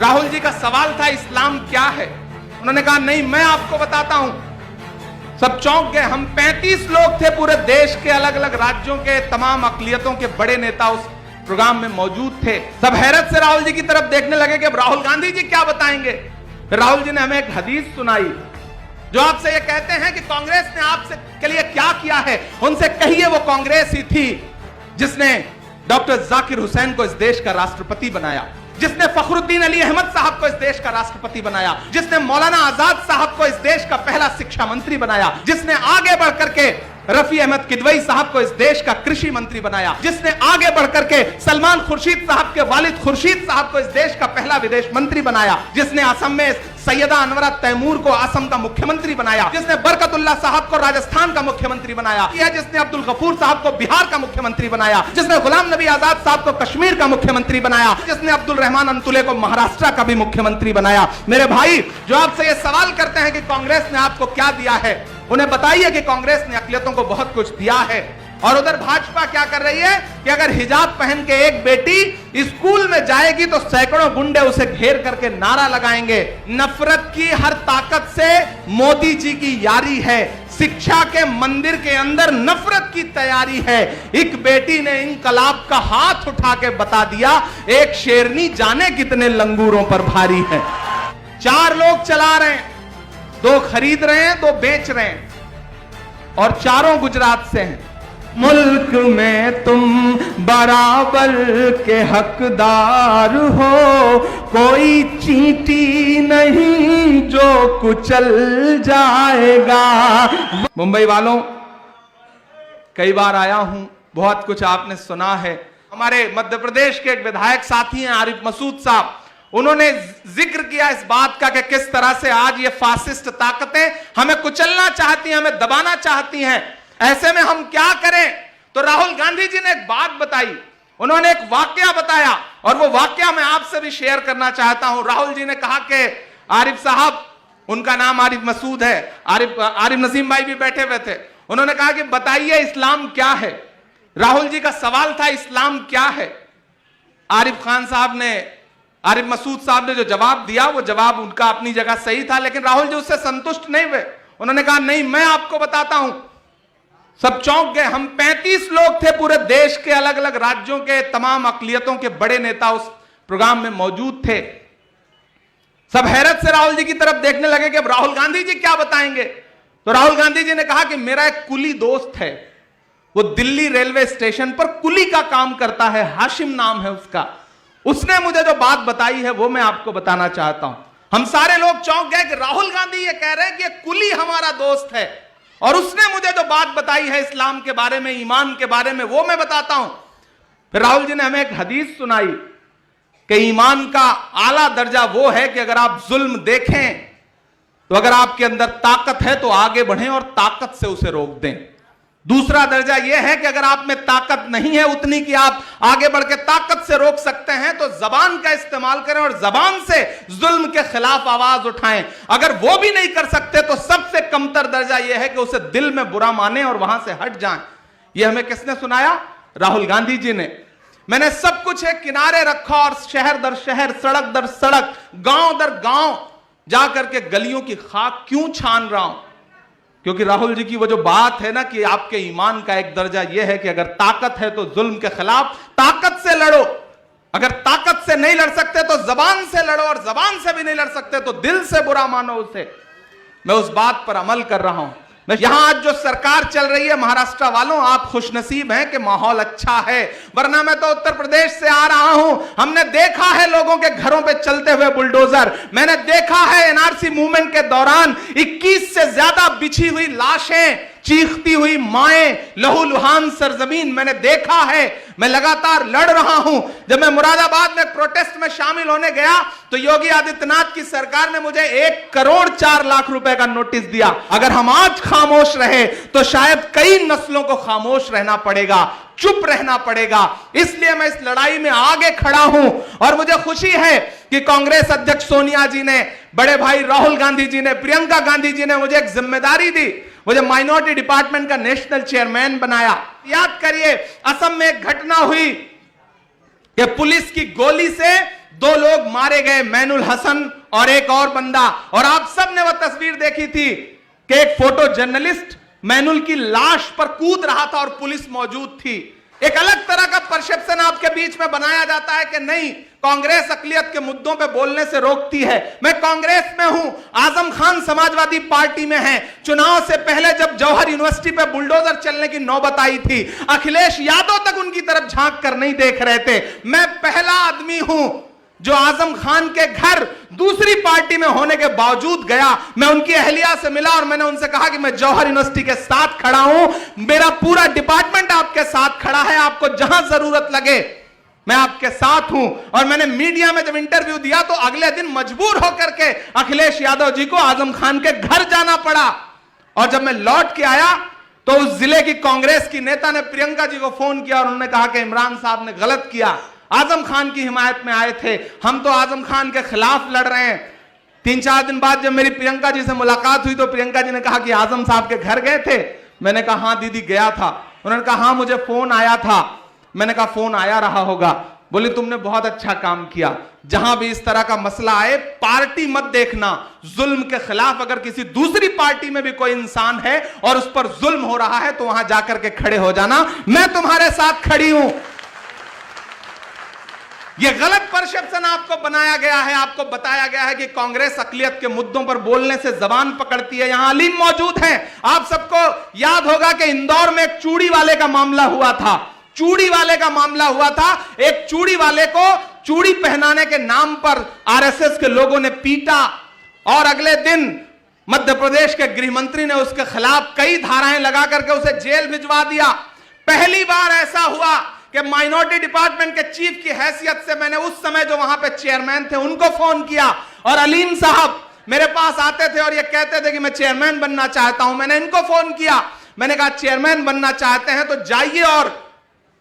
राहुल जी का सवाल था इस्लाम क्या है। उन्होंने कहा नहीं मैं आपको बताता हूं। सब चौंक गए। हम 35 लोग थे पूरे देश के अलग अलग राज्यों के तमाम अकलियतों के बड़े नेता उस प्रोग्राम में मौजूद थे। सब हैरत से राहुल जी की तरफ देखने लगे कि अब राहुल गांधी जी क्या बताएंगे। फिर राहुल जी ने हमें एक हदीस सुनाई जो आपसे ये कहते हैं कि कांग्रेस ने आपसे के लिए क्या किया है। उनसे कहिए वो कांग्रेस ही थी जिसने डॉक्टर जाकिर हुसैन को इस देश का राष्ट्रपति बनाया, जिसने फखरुद्दीन अली अहमद साहब को इस देश का राष्ट्रपति बनाया, जिसने मौलाना आजाद साहब को इस देश का पहला शिक्षा मंत्री बनाया, जिसने आगे बढ़ करके रफी अहमद किदवई साहब को इस देश का कृषि मंत्री बनाया, जिसने आगे बढ़ करके सलमान खुर्शीद साहब के वालिद खुर्शीद साहब को इस देश का पहला विदेश मंत्री बनाया, जिसने असम में सैयदा अनवरा तैमूर को असम का मुख्यमंत्री बनाया, जिसने बरकतुल्लाह साहब को राजस्थान का मुख्यमंत्री बनाया, जिसने अब्दुल गफूर साहब को बिहार का मुख्यमंत्री बनाया, जिसने गुलाम नबी आजाद साहब को कश्मीर का मुख्यमंत्री बनाया, जिसने अब्दुल रहमान अंतुले को महाराष्ट्र का भी मुख्यमंत्री बनाया। मेरे भाई जो आपसे ये सवाल करते हैं कि कांग्रेस ने आपको क्या दिया है, उन्हें बताइए कि कांग्रेस ने अकलियतों को बहुत कुछ दिया है। और उधर भाजपा क्या कर रही है कि अगर हिजाब पहन के एक बेटी स्कूल में जाएगी तो सैकड़ों गुंडे उसे घेर करके नारा लगाएंगे, नफरत की हर ताकत से मोदी जी की यारी है, शिक्षा के मंदिर के अंदर नफरत की तैयारी है। एक बेटी ने इनकलाब का हाथ उठा के बता दिया, एक शेरनी जाने कितने लंगूरों पर भारी है। 4 लोग चला रहे हैं, 2 खरीद रहे हैं, 2 बेच रहे हैं और चारों गुजरात से हैं। मुल्क में तुम बराबर के हकदार हो, कोई चींटी नहीं जो कुचल जाएगा। मुंबई वालों कई बार आया हूं, बहुत कुछ आपने सुना है। हमारे मध्य प्रदेश के एक विधायक साथी हैं आरिफ मसूद साहब, उन्होंने जिक्र किया इस बात का कि किस तरह से आज ये फासिस्ट ताकतें हमें कुचलना चाहती हैं, हमें दबाना चाहती हैं। ऐसे में हम क्या करें? तो राहुल गांधी जी ने एक बात बताई, उन्होंने एक वाकया बताया और वो वाकया मैं आपसे भी शेयर करना चाहता हूं। राहुल जी ने कहा कि आरिफ साहब, उनका नाम आरिफ मसूद है, आरिफ नसीम भाई भी बैठे हुए थे, उन्होंने कहा कि बताइए इस्लाम क्या है। राहुल जी का सवाल था इस्लाम क्या है। आरिफ मसूद साहब ने जो जवाब दिया वो जवाब उनका अपनी जगह सही था, लेकिन राहुल जी उससे संतुष्ट नहीं हुए। उन्होंने कहा नहीं मैं आपको बताता हूं। सब चौंक गए। हम 35 लोग थे पूरे देश के अलग अलग राज्यों के तमाम अकलियतों के बड़े नेता उस प्रोग्राम में मौजूद थे। सब हैरत से राहुल जी की तरफ देखने लगे कि अब राहुल गांधी जी क्या बताएंगे। तो राहुल गांधी जी ने कहा कि मेरा एक कुली दोस्त है, वो दिल्ली रेलवे स्टेशन पर कुली का काम करता है, हाशिम नाम है उसका, उसने मुझे जो बात बताई है वो मैं आपको बताना चाहता हूं। हम सारे लोग चौंक गए कि राहुल गांधी ये कह रहे हैं कि ये कुली हमारा दोस्त है और उसने मुझे जो बात बताई है इस्लाम के बारे में, ईमान के बारे में, वो मैं बताता हूं। फिर राहुल जी ने हमें एक हदीस सुनाई कि ईमान का आला दर्जा वो है कि अगर आप जुल्म देखें तो अगर आपके अंदर ताकत है तो आगे बढ़ें और ताकत से उसे रोक दें। दूसरा दर्जा यह है कि अगर आप में ताकत नहीं है उतनी कि आप आगे बढ़ के ताकत से रोक सकते हैं तो जबान का इस्तेमाल करें और जबान से जुल्म के खिलाफ आवाज उठाएं। अगर वो भी नहीं कर सकते तो सबसे कमतर दर्जा यह है कि उसे दिल में बुरा माने और वहां से हट जाएं। यह हमें किसने सुनाया? राहुल गांधी जी ने। मैंने सब कुछ एक किनारे रखा और शहर दर शहर, सड़क दर सड़क, गांव दर गांव जाकर के गलियों की खाक क्यों छान रहा हूं? क्योंकि राहुल जी की वो जो बात है ना कि आपके ईमान का एक दर्जा यह है कि अगर ताकत है तो जुल्म के खिलाफ ताकत से लड़ो, अगर ताकत से नहीं लड़ सकते तो जबान से लड़ो और जबान से भी नहीं लड़ सकते तो दिल से बुरा मानो उसे। मैं उस बात पर अमल कर रहा हूं। यहां आज जो सरकार चल रही है महाराष्ट्र वालों, आप खुशनसीब हैं कि माहौल अच्छा है, वरना मैं तो उत्तर प्रदेश से आ रहा हूं। हमने देखा है लोगों के घरों पे चलते हुए बुलडोजर, मैंने देखा है एनआरसी मूवमेंट के दौरान 21 से ज्यादा बिछी हुई लाशें, चीखती हुई माएं, लहूलुहान सरजमीन मैंने देखा है। मैं लगातार लड़ रहा हूं। जब मैं मुरादाबाद में प्रोटेस्ट में शामिल होने गया तो योगी आदित्यनाथ की सरकार ने मुझे 1 करोड़ 4 लाख रुपए का नोटिस दिया। अगर हम आज खामोश रहे तो शायद कई नस्लों को खामोश रहना पड़ेगा, चुप रहना पड़ेगा। इसलिए मैं इस लड़ाई में आगे खड़ा हूं और मुझे खुशी है कि कांग्रेस अध्यक्ष सोनिया जी ने, बड़े भाई राहुल गांधी जी ने, प्रियंका गांधी जी ने मुझे एक जिम्मेदारी दी, मुझे माइनॉरिटी डिपार्टमेंट का नेशनल चेयरमैन बनाया। याद करिए असम में एक घटना हुई कि पुलिस की गोली से 2 लोग मारे गए, मैनुल हसन और एक और बंदा। और आप सब ने वह तस्वीर देखी थी कि एक फोटो जर्नलिस्ट मैनुल की लाश पर कूद रहा था और पुलिस मौजूद थी। एक अलग तरह का परसेप्शन आपके बीच में बनाया जाता है कि नहीं, कांग्रेस अकलियत के मुद्दों पे बोलने से रोकती है। मैं कांग्रेस में हूं, आजम खान समाजवादी पार्टी में है। चुनाव से पहले जब जौहर यूनिवर्सिटी पे बुलडोजर चलने की नौबत आई थी, अखिलेश यादव तक उनकी तरफ झांक कर नहीं देख रहे थे। मैं पहला आदमी हूं जो आजम खान के घर दूसरी पार्टी में होने के बावजूद गया। मैं उनकी अहलिया से मिला और मैंने उनसे कहा कि मैं जौहर यूनिवर्सिटी के साथ खड़ा हूं, मेरा पूरा डिपार्टमेंट आपके साथ खड़ा है, आपको जहां जरूरत लगे मैं आपके साथ हूं। और मैंने मीडिया में जब इंटरव्यू दिया तो अगले दिन मजबूर होकर के अखिलेश यादव जी को आजम खान के घर जाना पड़ा। और जब मैं लौट के आया तो उस जिले की कांग्रेस की नेता ने प्रियंका जी को फोन किया और उन्होंने कहा कि इमरान साहब ने गलत किया, आजम खान की हिमायत में आए थे, हम तो आजम खान के खिलाफ लड़ रहे हैं। 3-4 दिन बाद जब मेरी प्रियंका जी से मुलाकात हुई तो प्रियंका जी ने कहा कि आजम साहब के घर गए थे। मैंने कहा हां दीदी गया था। उन्होंने कहा हां मुझे फोन आया था। मैंने कहा फोन आया रहा होगा। बोले तुमने बहुत अच्छा काम किया। जहां भी इस तरह का मसला आए, पार्टी मत देखना, जुल्म के खिलाफ अगर किसी दूसरी पार्टी में भी कोई इंसान है और उस पर जुल्म हो रहा है तो वहां जाकर के खड़े हो जाना, मैं तुम्हारे साथ खड़ी हूं। यह गलत परसेप्शन आपको बनाया गया है, आपको बताया गया है कि कांग्रेस अकलियत के मुद्दों पर बोलने से जबान पकड़ती है। यहां अलीम मौजूद हैं, आप सबको याद होगा कि इंदौर में एक चूड़ी वाले का मामला हुआ था। चूड़ी वाले का मामला हुआ था, एक चूड़ी वाले को चूड़ी पहनाने के नाम पर आरएसएस के लोगों ने पीटा और अगले दिन मध्य प्रदेश के गृह मंत्री ने उसके खिलाफ कई धाराएं लगा करके उसे जेल भिजवा दिया। पहली बार ऐसा हुआ कि माइनॉरिटी डिपार्टमेंट के चीफ की हैसियत से मैंने उस समय जो वहां पे चेयरमैन थे उनको फोन किया और अलीम साहब मेरे पास आते थे और ये कहते थे कि मैं चेयरमैन बनना चाहता हूं। मैंने इनको फोन किया, मैंने कहा चेयरमैन बनना चाहते हैं तो जाइए और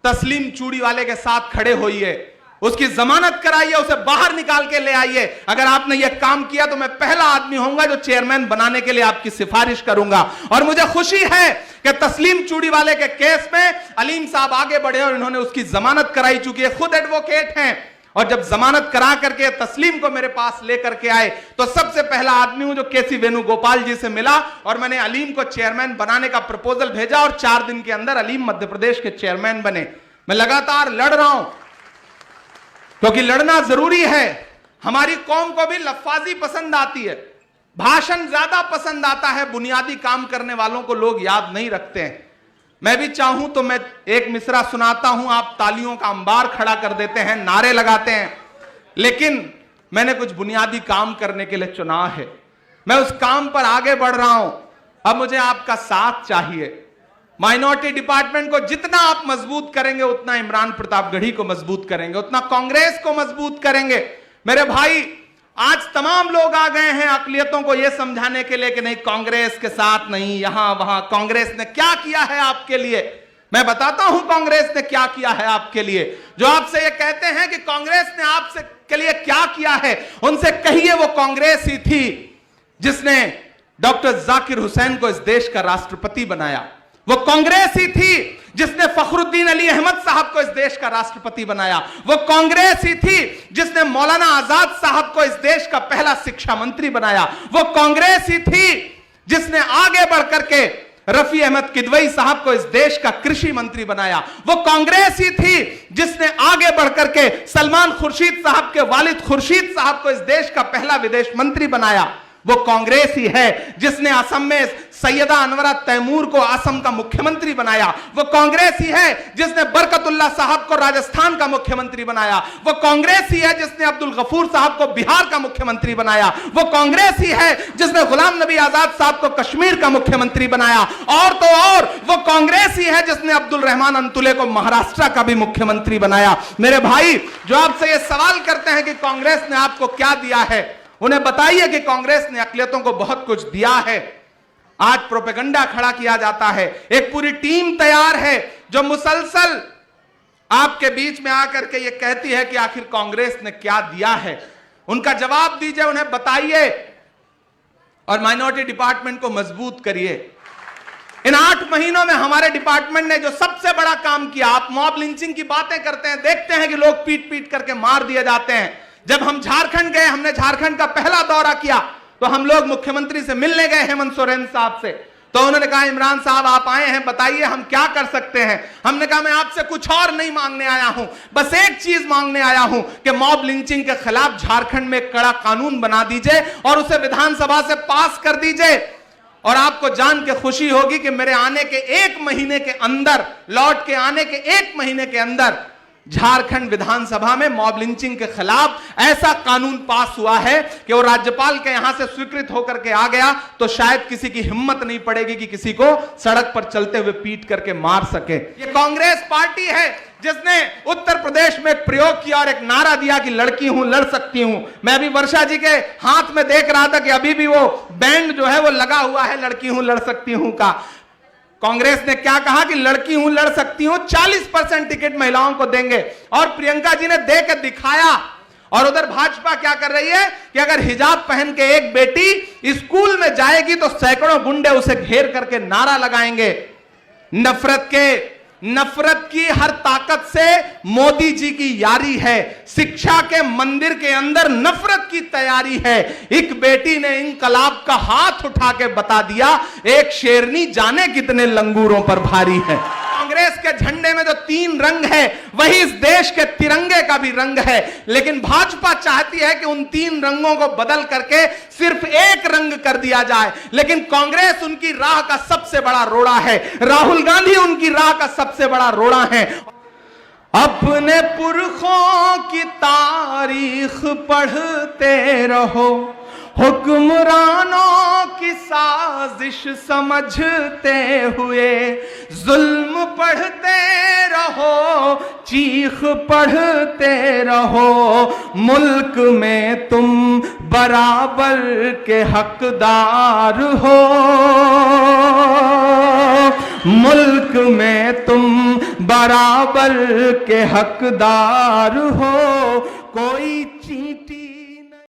तस्लीम चूड़ी वाले के साथ खड़े होइए, उसकी जमानत कराइए, उसे बाहर निकाल के ले आइए। अगर आपने यह काम किया तो मैं पहला आदमी होऊंगा जो चेयरमैन बनाने के लिए आपकी सिफारिश करूंगा। और मुझे खुशी है कि तस्लीम चूड़ी वाले के केस में अलीम साहब आगे बढ़े और इन्होंने उसकी जमानत कराई, चूंकि ये खुद एडवोकेट हैं। और जब जमानत करा करके तस्लीम को मेरे पास लेकर के आए तो सबसे पहला आदमी हूं जो केसी वेणुगोपाल जी से मिला और मैंने अलीम को चेयरमैन बनाने का प्रपोजल भेजा और 4 दिन के अंदर अलीम मध्य प्रदेश के चेयरमैन बने। मैं लगातार लड़ रहा हूं क्योंकि लड़ना जरूरी है। हमारी कौम को भी लफ्फाजी पसंद आती है, भाषण ज्यादा पसंद आता है, बुनियादी काम करने वालों को लोग याद नहीं रखते हैं। मैं भी चाहूं तो मैं एक मिसरा सुनाता हूं, आप तालियों का अंबार खड़ा कर देते हैं, नारे लगाते हैं, लेकिन मैंने कुछ बुनियादी काम करने के लिए चुना है। मैं उस काम पर आगे बढ़ रहा हूं। अब मुझे आपका साथ चाहिए। माइनॉरिटी डिपार्टमेंट को जितना आप मजबूत करेंगे उतना इमरान प्रतापगढ़ी को मजबूत करेंगे, उतना कांग्रेस को मजबूत करेंगे। मेरे भाई, आज तमाम लोग आ गए हैं अकलियतों को यह समझाने के लिए कि नहीं कांग्रेस के साथ नहीं, यहां वहां। कांग्रेस ने क्या किया है आपके लिए? मैं बताता हूं कांग्रेस ने क्या किया है आपके लिए। जो आपसे ये कहते हैं कि कांग्रेस ने आपसे के लिए क्या किया है, उनसे कहिए वो कांग्रेस ही थी जिसने डॉक्टर जाकिर हुसैन को इस देश का राष्ट्रपति बनाया। वो कांग्रेस ही थी जिसने फखरुद्दीन अली अहमद साहब को इस देश का राष्ट्रपति बनाया। वो कांग्रेस ही थी जिसने मौलाना आजाद साहब को इस देश का पहला शिक्षा मंत्री बनाया। वो कांग्रेस ही थी जिसने आगे बढ़कर के रफी अहमद किदवई साहब को इस देश का कृषि मंत्री बनाया। वो कांग्रेस ही थी जिसने आगे बढ़कर के सलमान खुर्शीद साहब के वालिद खुर्शीद साहब को इस देश का पहला विदेश मंत्री बनाया। वो कांग्रेस ही है जिसने असम में सैयदा अनवरा तैमूर को असम का मुख्यमंत्री बनाया। वो कांग्रेस ही है जिसने बरकतुल्लाह साहब को राजस्थान का मुख्यमंत्री बनाया। वो कांग्रेस ही है जिसने अब्दुल गफूर साहब को बिहार का मुख्यमंत्री बनाया। वो कांग्रेस ही है जिसने गुलाम नबी आजाद साहब को कश्मीर का मुख्यमंत्री बनाया। और तो और वो कांग्रेस ही है जिसने अब्दुल रहमान अंतुले को महाराष्ट्र का भी मुख्यमंत्री बनाया। मेरे भाई, जो आपसे ये सवाल करते हैं कि कांग्रेस ने आपको क्या दिया है, उन्हें बताइए कि कांग्रेस ने अकलियतों को बहुत कुछ दिया है। आज प्रोपेगेंडा खड़ा किया जाता है, एक पूरी टीम तैयार है जो मुसलसल आपके बीच में आकर के ये कहती है कि आखिर कांग्रेस ने क्या दिया है। उनका जवाब दीजिए, उन्हें बताइए और माइनॉरिटी डिपार्टमेंट को मजबूत करिए। इन 8 महीनों में हमारे डिपार्टमेंट ने जो सबसे बड़ा काम किया, आप मॉब लिंचिंग की बातें करते हैं, देखते हैं कि लोग पीट पीट करके मार दिए जाते हैं। जब हम झारखंड गए, हमने झारखंड का पहला दौरा किया, तो हम लोग मुख्यमंत्री से मिलने गए हेमंत सोरेन साहब से। तो उन्होंने कहा, इमरान साहब आप आए हैं, बताइए हम क्या कर सकते हैं। हमने कहा, मैं आपसे कुछ और नहीं मांगने आया हूं, बस एक चीज मांगने आया हूं कि मॉब लिंचिंग के खिलाफ झारखंड में कड़ा कानून बना दीजिए और उसे विधानसभा से पास कर दीजिए। और आपको जान के खुशी होगी कि मेरे आने के 1 महीने के अंदर, लौट के आने के 1 महीने के अंदर झारखंड विधानसभा में मॉब लिंचिंग के खिलाफ ऐसा कानून पास हुआ है कि वो राज्यपाल के यहां से स्वीकृत होकर के आ गया, तो शायद किसी की हिम्मत नहीं पड़ेगी कि किसी को सड़क पर चलते हुए पीट करके मार सके। ये कांग्रेस पार्टी है जिसने उत्तर प्रदेश में एक प्रयोग किया और एक नारा दिया कि लड़की हूं लड़ सकती हूं। मैं अभी वर्षा जी के हाथ में देख रहा था कि अभी भी वो बैंड जो है वो लगा हुआ है लड़की हूं लड़ सकती हूं का। कांग्रेस ने क्या कहा कि लड़की हूं लड़ सकती हूं, 40% टिकट महिलाओं को देंगे, और प्रियंका जी ने दे के दिखाया। और उधर भाजपा क्या कर रही है कि अगर हिजाब पहन के एक बेटी स्कूल में जाएगी तो सैकड़ों गुंडे उसे घेर करके नारा लगाएंगे। नफरत की हर ताकत से मोदी जी की यारी है। शिक्षा के मंदिर के अंदर नफरत की तैयारी है। एक बेटी ने इनकलाब का हाथ उठा के बता दिया, एक शेरनी जाने कितने लंगूरों पर भारी है। कांग्रेस के झंडे में जो 3 रंग है वही इस देश के तिरंगे का भी रंग है, लेकिन भाजपा चाहती है कि उन 3 रंगों को बदल करके सिर्फ एक रंग कर दिया जाए। लेकिन कांग्रेस उनकी राह का सबसे बड़ा रोड़ा है, राहुल गांधी उनकी राह का सबसे बड़ा रोड़ा है। अपने पुरखों की तारीख पढ़ते रहो, हुक्मरानों की साजिश समझते हुए, जुल्म पढ़ते रहो, चीख पढ़ते रहो, मुल्क में तुम बराबर के हकदार हो, मुल्क में तुम बराबर के हकदार हो। कोई चींटी